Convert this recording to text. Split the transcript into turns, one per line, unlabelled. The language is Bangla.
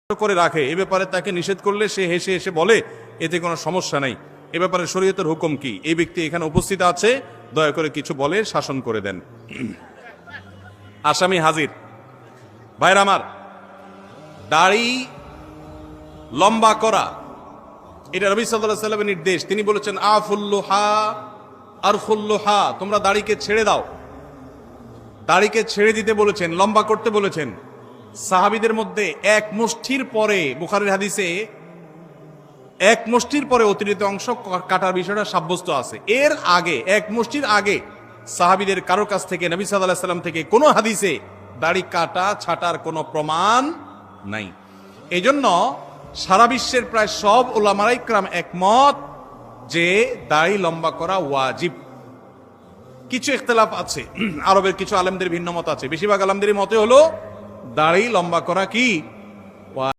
করে রাখে, এ ব্যাপারে তাকে নিষেধ করলে সে হেসে হেসে বলে এতে কোনো সমস্যা নাই, এ ব্যাপারে শরীয়তের হুকুম কি? এই ব্যক্তি এখানে উপস্থিত আছে, দয়া করে কিছু বলে শাসন করে দেন। আসামি হাজির। ভাইরা আমার, দাড়ি লম্বা করা এটা নবী সাল্লাল্লাহু আলাইহি ওয়াসাল্লামের নির্দেশ। তিনি বলেছেন আফুল্লুহা আরফুল্লুহা, তোমরা দাড়িকে ছেড়ে দাও। দাড়িকে ছেড়ে দিতে বলেছেন, লম্বা করতে বলেছেন। সাহাবীদের মধ্যে এক মুষ্টির পরে, বুখারীর হাদিসে এক মুষ্টির পরে অতিরিক্ত অংশ কাটার বিষয়টা সাব্যস্ত আছে। এর আগে এক মুষ্টির আগে সাহাবীদের কারো কাছ থেকে, নবী সাল্লাল্লাহু আলাইহি ওয়াসাল্লাম থেকে কোনো হাদিসে দাড়ি কাটা ছাটার কোনো প্রমাণ নাই। এজন্য সারা বিশ্বের প্রায় সব উলামায়ে ইকরাম একমত যে দাড়ি লম্বা করা ওয়াজিব। কিছু ইখতিলাফ আছে, আরবের কিছু আলেমদের ভিন্ন মত আছে। বেশিরভাগ আলেমদের মতে হলো দাড়ি লম্বা করা কি